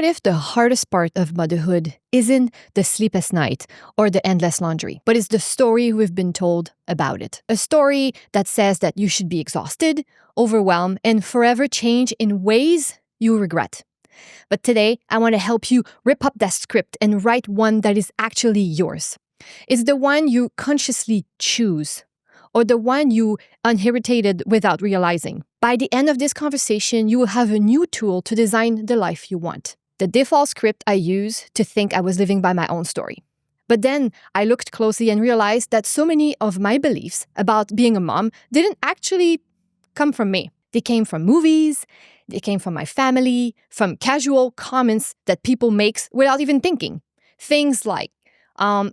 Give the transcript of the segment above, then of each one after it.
What if the hardest part of motherhood isn't the sleepless night or the endless laundry, but it's the story we've been told about it? A story that says that you should be exhausted, overwhelmed, and forever change in ways you regret. But today, I want to help you rip up that script and write one that is actually yours. It's the one you consciously choose, or the one you inherited without realizing. By the end of this conversation, you will have a new tool to design the life you want. The default script I used to think I was living by my own story. But then I looked closely and realized that so many of my beliefs about being a mom didn't actually come from me. They came from movies, they came from my family, from casual comments that people make without even thinking. Things like,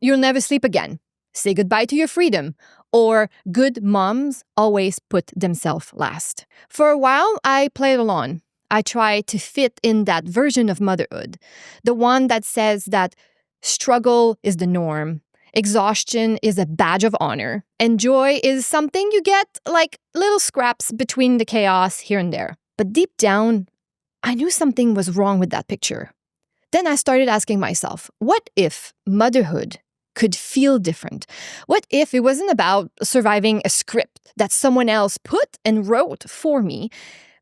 you'll never sleep again, say goodbye to your freedom, or good moms always put themselves last. For a while, I played along. I tried to fit in that version of motherhood, the one that says that struggle is the norm, exhaustion is a badge of honor, and joy is something you get like little scraps between the chaos here and there. But deep down, I knew something was wrong with that picture. Then I started asking myself, what if motherhood could feel different? What if it wasn't about surviving a script that someone else put and wrote for me,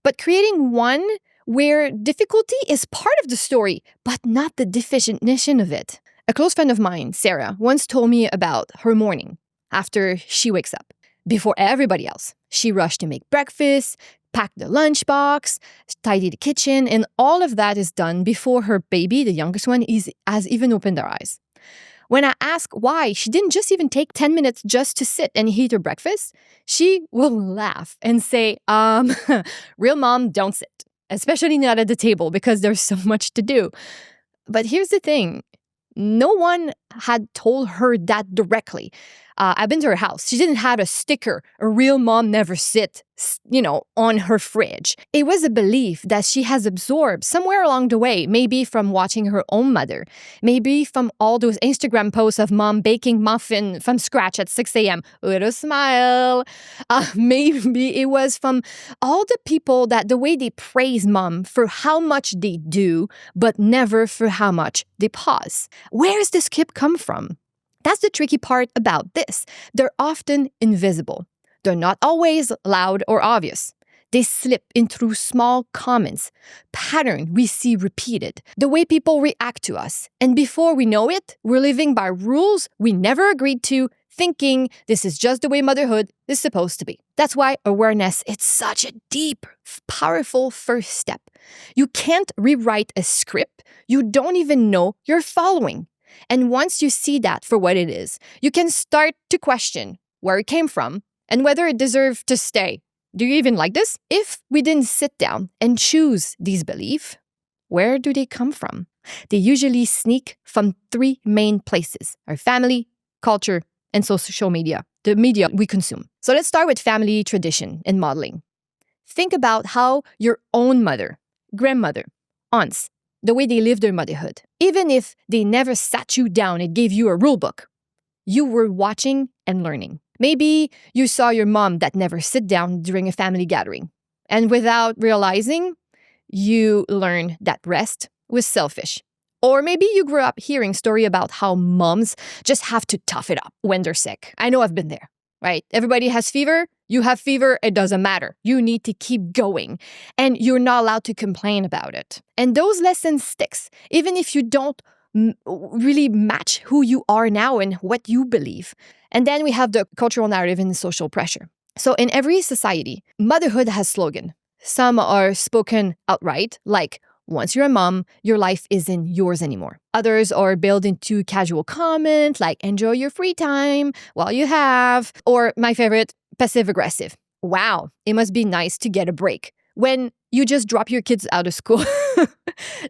but creating one where difficulty is part of the story, but not the definition of it? A close friend of mine, Sarah, once told me about her morning after she wakes up. Before everybody else, she rushed to make breakfast, pack the lunchbox, tidy the kitchen, and all of that is done before her baby, the youngest one, has even opened their eyes. When I ask why she didn't just even take 10 minutes just to sit and eat her breakfast, she will laugh and say, real mom don't sit, especially not at the table because there's so much to do. But here's the thing. No one had told her that directly. I've been to her house. She didn't have a sticker, a real mom never sit, on her fridge. It was a belief that she has absorbed somewhere along the way, maybe from watching her own mother, maybe from all those Instagram posts of mom baking muffin from scratch at 6 a.m. with a smile. Maybe it was from all the people that the way they praise mom for how much they do, but never for how much they pause. Where does this skip come from? That's the tricky part about this. They're often invisible. They're not always loud or obvious. They slip in through small comments, pattern we see repeated, the way people react to us. And before we know it, we're living by rules we never agreed to, thinking this is just the way motherhood is supposed to be. That's why awareness is such a deep, powerful first step. You can't rewrite a script you don't even know you're following. And once you see that for what it is, you can start to question where it came from and whether it deserves to stay. Do you even like this? If we didn't sit down and choose these beliefs, where do they come from? They usually sneak from three main places: our family, culture, and social media, the media we consume. So let's start with family tradition and modeling. Think about how your own mother, grandmother, aunts, the way they lived their motherhood. Even if they never sat you down and gave you a rule book, you were watching and learning. Maybe you saw your mom that never sit down during a family gathering. And without realizing, you learned that rest was selfish. Or maybe you grew up hearing story about how moms just have to tough it up when they're sick. I know I've been there, right? Everybody has fever. You have fever, it doesn't matter. You need to keep going. And you're not allowed to complain about it. And those lessons sticks, even if you don't really match who you are now and what you believe. And then we have the cultural narrative and the social pressure. So in every society, motherhood has slogan. Some are spoken outright, like, once you're a mom, your life isn't yours anymore. Others are built into casual comment, like, enjoy your free time while you have. Or my favorite, passive-aggressive. Wow, it must be nice to get a break when you just drop your kids out of school.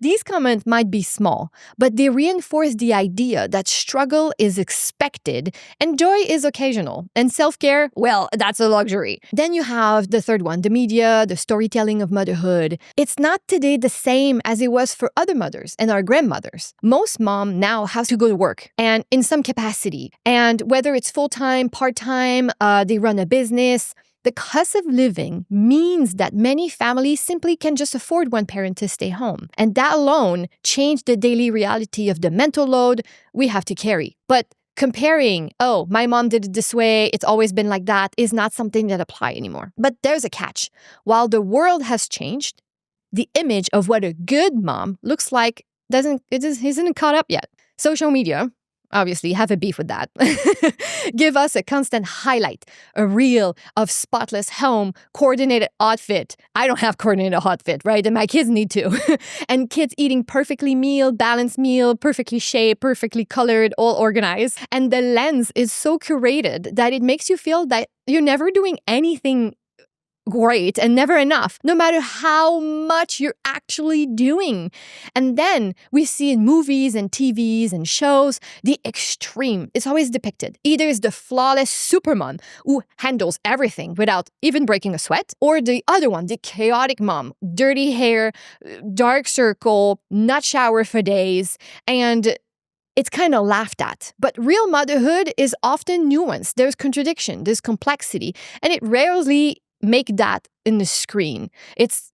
These comments might be small, but they reinforce the idea that struggle is expected and joy is occasional. And self-care, well, that's a luxury. Then you have the third one, the media, the storytelling of motherhood. It's not today the same as it was for other mothers and our grandmothers. Most mom now has to go to work and in some capacity. And whether it's full-time, part-time, they run a business, The cost of living means that many families simply can just afford one parent to stay home. And that alone changed the daily reality of the mental load we have to carry. But comparing, oh, my mom did it this way, it's always been like that, is not something that apply anymore. But there's a catch. While the world has changed, the image of what a good mom looks like isn't caught up yet. Social media, obviously, have a beef with that. Give us a constant highlight, a reel of spotless home, coordinated outfit. I don't have coordinated outfit, right? And my kids need to. And kids eating perfectly balanced meal, perfectly shaped, perfectly colored, all organized. And the lens is so curated that it makes you feel that you're never doing anything great and never enough, no matter how much you're actually doing. And then we see in movies and TVs and shows, the extreme is always depicted. Either is the flawless supermom who handles everything without even breaking a sweat, or the other one, the chaotic mom, dirty hair, dark circle, not shower for days, and it's kind of laughed at. But real motherhood is often nuanced. There's contradiction, there's complexity, and it rarely make that in the screen. It's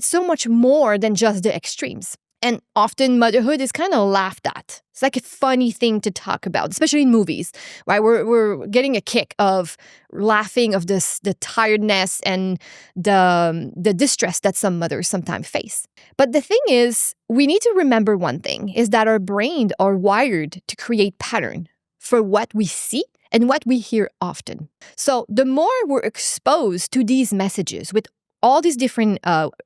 so much more than just the extremes. And often motherhood is kind of laughed at. It's like a funny thing to talk about, especially in movies, right? We're getting a kick of laughing of the tiredness and the distress that some mothers sometimes face. But the thing is, we need to remember one thing, is that our brains are wired to create pattern for what we see and what we hear often. So the more we're exposed to these messages with all these different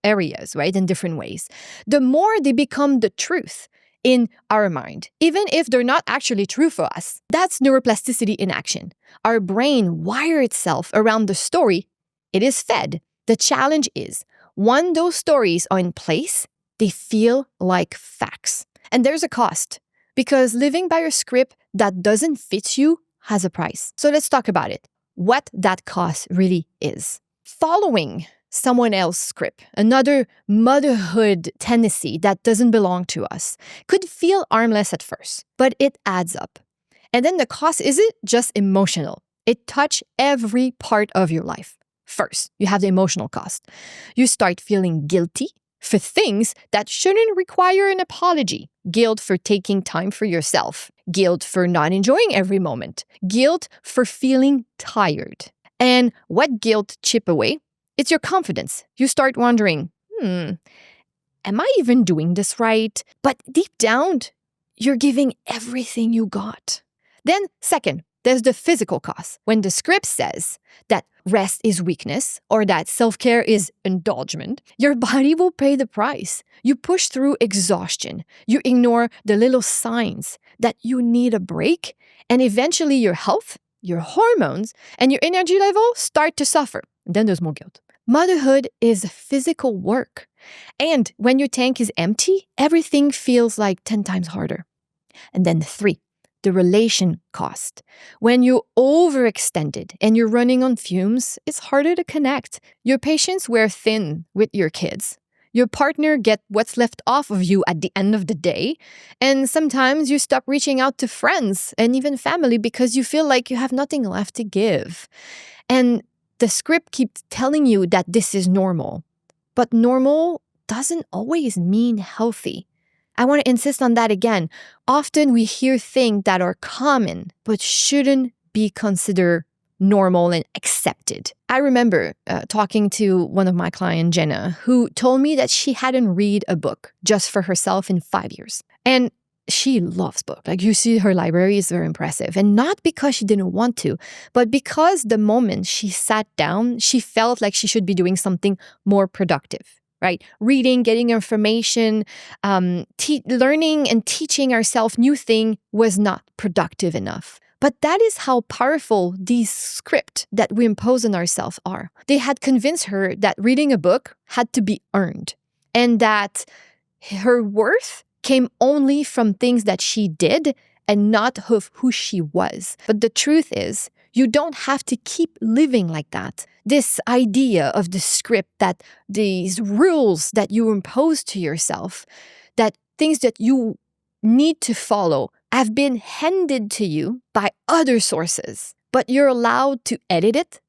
areas, right, in different ways, the more they become the truth in our mind, even if they're not actually true for us. That's neuroplasticity in action. Our brain wires itself around the story it is fed. The challenge is, when those stories are in place, they feel like facts. And there's a cost, because living by a script that doesn't fit you has a price. So let's talk about it. What that cost really is. Following someone else's script, another motherhood tendency that doesn't belong to us, could feel harmless at first, but it adds up. And then the cost isn't just emotional. It touches every part of your life. First, you have the emotional cost. You start feeling guilty for things that shouldn't require an apology. Guilt for taking time for yourself. Guilt for not enjoying every moment. Guilt for feeling tired. And what guilt chip away? It's your confidence. You start wondering, am I even doing this right? But deep down, you're giving everything you got. Then second, there's the physical cost. When the script says that rest is weakness or that self-care is indulgence, your body will pay the price. You push through exhaustion. You ignore the little signs that you need a break, and eventually your health, your hormones, and your energy level start to suffer. Then there's more guilt. Motherhood is physical work. And when your tank is empty, everything feels like 10 times harder. And then 3, the relation cost. When you're overextended and you're running on fumes, it's harder to connect. Your patience wear thin with your kids. Your partner get what's left off of you at the end of the day. And sometimes you stop reaching out to friends and even family because you feel like you have nothing left to give. And the script keeps telling you that this is normal. But normal doesn't always mean healthy. I want to insist on that again. Often we hear things that are common, but shouldn't be considered normal and accepted. I remember talking to one of my clients, Jenna, who told me that she hadn't read a book just for herself in 5 years. And she loves books. Like, you see her library is very impressive. And not because she didn't want to, but because the moment she sat down, she felt like she should be doing something more productive. Right? Reading, getting information, learning and teaching ourselves new things was not productive enough. But that is how powerful these scripts that we impose on ourselves are. They had convinced her that reading a book had to be earned, and that her worth came only from things that she did and not of who she was. But the truth is, you don't have to keep living like that. This idea of the script, that these rules that you impose to yourself, that things that you need to follow have been handed to you by other sources, but you're allowed to edit it,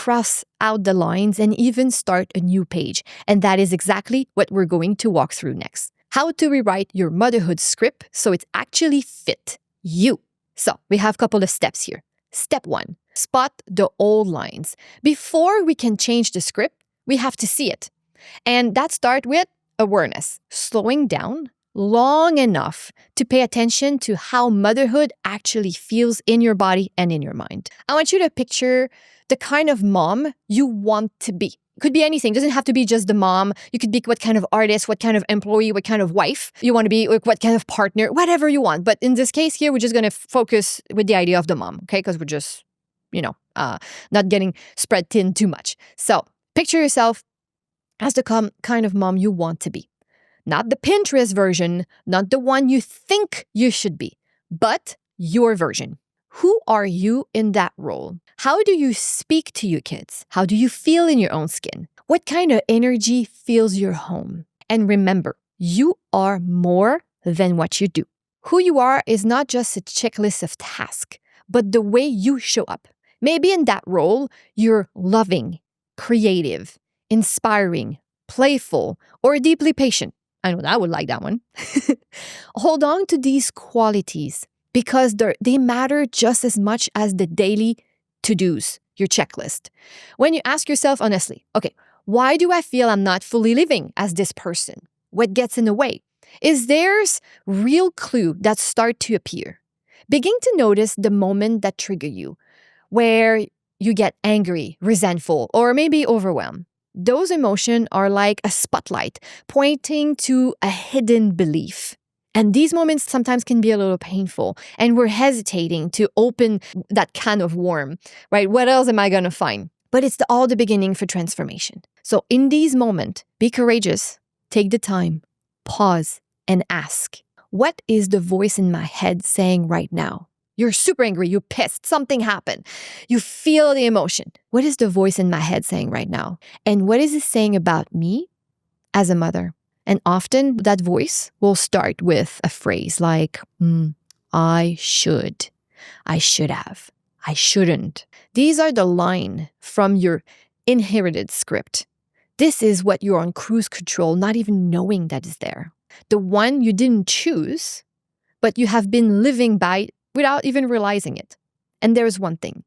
cross out the lines, and even start a new page. And that is exactly what we're going to walk through next. How to rewrite your motherhood script so it actually fit you. So we have a couple of steps here. Step 1, spot the old lines. Before we can change the script, we have to see it. And that starts with awareness, slowing down long enough to pay attention to how motherhood actually feels in your body and in your mind. I want you to picture the kind of mom you want to be. Could be anything. It doesn't have to be just the mom. You could be what kind of artist, what kind of employee, what kind of wife you want to be, what kind of partner, whatever you want. But in this case here, we're just going to focus with the idea of the mom, okay? Because we're just, not getting spread thin too much. So picture yourself as the kind of mom you want to be. Not the Pinterest version, not the one you think you should be, but your version. Who are you in that role? How do you speak to your kids? How do you feel in your own skin? What kind of energy fills your home? And remember, you are more than what you do. Who you are is not just a checklist of tasks, but the way you show up. Maybe in that role, you're loving, creative, inspiring, playful, or deeply patient. I know I would like that one. Hold on to these qualities because they matter just as much as the daily to-dos, your checklist. When you ask yourself honestly, okay, why do I feel I'm not fully living as this person? What gets in the way? Is there's real clue that start to appear? Begin to notice the moment that trigger you, where you get angry, resentful, or maybe overwhelmed. Those emotions are like a spotlight pointing to a hidden belief. And these moments sometimes can be a little painful, and we're hesitating to open that can of worm, right? What else am I going to find? But it's all the beginning for transformation. So in these moments, be courageous, take the time, pause, and ask, what is the voice in my head saying right now? You're super angry, you're pissed, something happened. You feel the emotion. What is the voice in my head saying right now? And what is it saying about me as a mother? And often that voice will start with a phrase like, I should have, I shouldn't. These are the line from your inherited script. This is what you're on cruise control, not even knowing that is there. The one you didn't choose, but you have been living by without even realizing it. And there's one thing.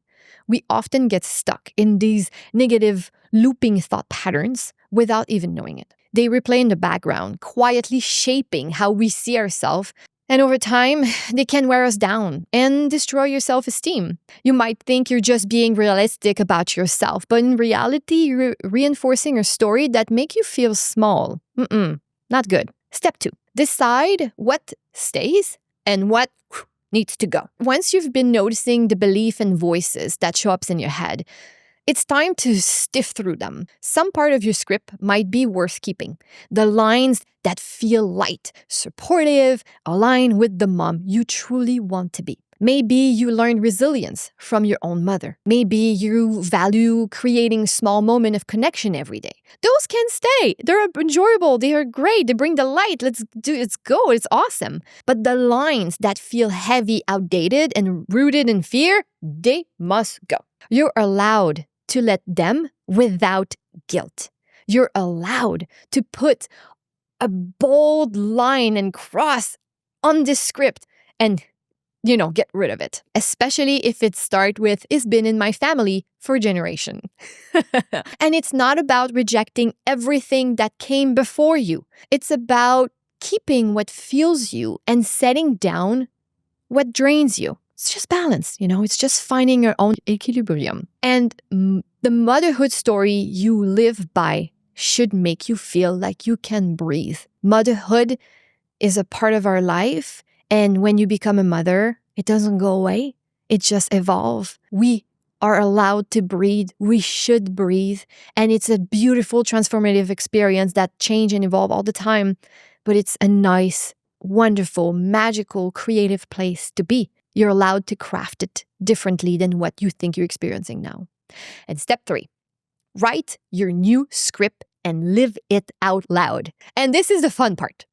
We often get stuck in these negative looping thought patterns without even knowing it. They replay in the background, quietly shaping how we see ourselves. And over time, they can wear us down and destroy your self-esteem. You might think you're just being realistic about yourself, but in reality, you're reinforcing a story that makes you feel small. Not good. Step 2, decide what stays and what needs to go. Once you've been noticing the belief and voices that show up in your head, it's time to sift through them. Some part of your script might be worth keeping. The lines that feel light, supportive, align with the mom you truly want to be. Maybe you learn resilience from your own mother. Maybe you value creating small moment of connection every day. Those can stay. They're enjoyable. They are great. They bring the light. Let's go. It's awesome. But the lines that feel heavy, outdated, and rooted in fear, they must go. You're allowed to let them without guilt. You're allowed to put a bold line and cross on this script and get rid of it, especially if it starts with, it's been in my family for a generation. And it's not about rejecting everything that came before you. It's about keeping what fuels you and setting down what drains you. It's just balance, it's just finding your own equilibrium. And the motherhood story you live by should make you feel like you can breathe. Motherhood is a part of our life. And when you become a mother, it doesn't go away. It just evolves. We are allowed to breathe. We should breathe. And it's a beautiful, transformative experience that change and evolve all the time. But it's a nice, wonderful, magical, creative place to be. You're allowed to craft it differently than what you think you're experiencing now. And step 3, write your new script and live it out loud. And this is the fun part.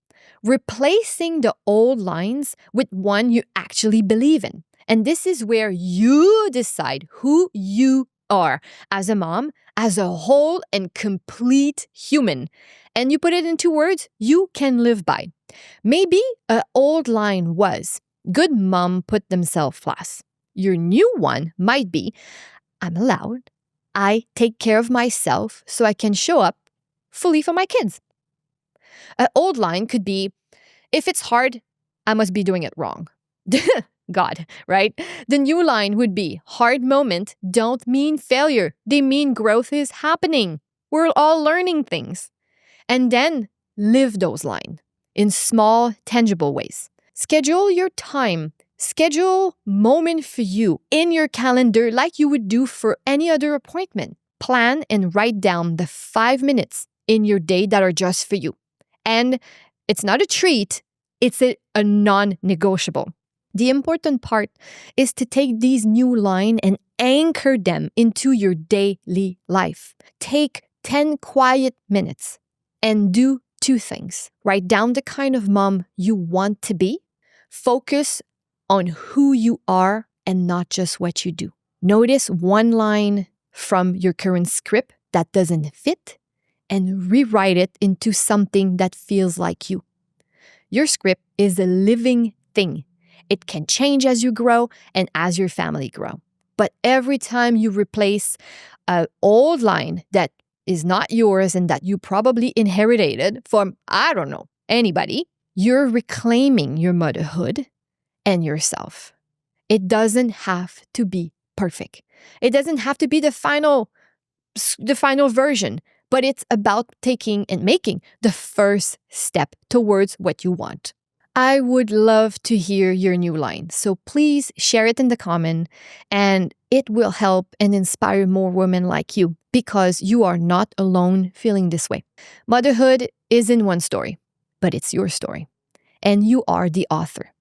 Replacing the old lines with one you actually believe in. And this is where you decide who you or as a mom, as a whole and complete human. And you put it into words you can live by. Maybe an old line was, good mom put themselves last. Your new one might be, I'm allowed. I take care of myself so I can show up fully for my kids. An old line could be, if it's hard, I must be doing it wrong. God, right? The new line would be, hard moment don't mean failure. They mean growth is happening. We're all learning things. And then live those lines in small, tangible ways. Schedule your time. Schedule moment for you in your calendar like you would do for any other appointment. Plan and write down the 5 minutes in your day that are just for you. And it's not a treat, it's a non-negotiable. The important part is to take these new lines and anchor them into your daily life. Take 10 quiet minutes and do 2 things. Write down the kind of mom you want to be. Focus on who you are and not just what you do. Notice one line from your current script that doesn't fit and rewrite it into something that feels like you. Your script is a living thing. It can change as you grow and as your family grow. But every time you replace an old line that is not yours and that you probably inherited from, I don't know, anybody, you're reclaiming your motherhood and yourself. It doesn't have to be perfect. It doesn't have to be the final version, but it's about taking and making the first step towards what you want. I would love to hear your new line, so please share it in the comment, and it will help and inspire more women like you because you are not alone feeling this way. Motherhood isn't one story, but it's your story, and you are the author.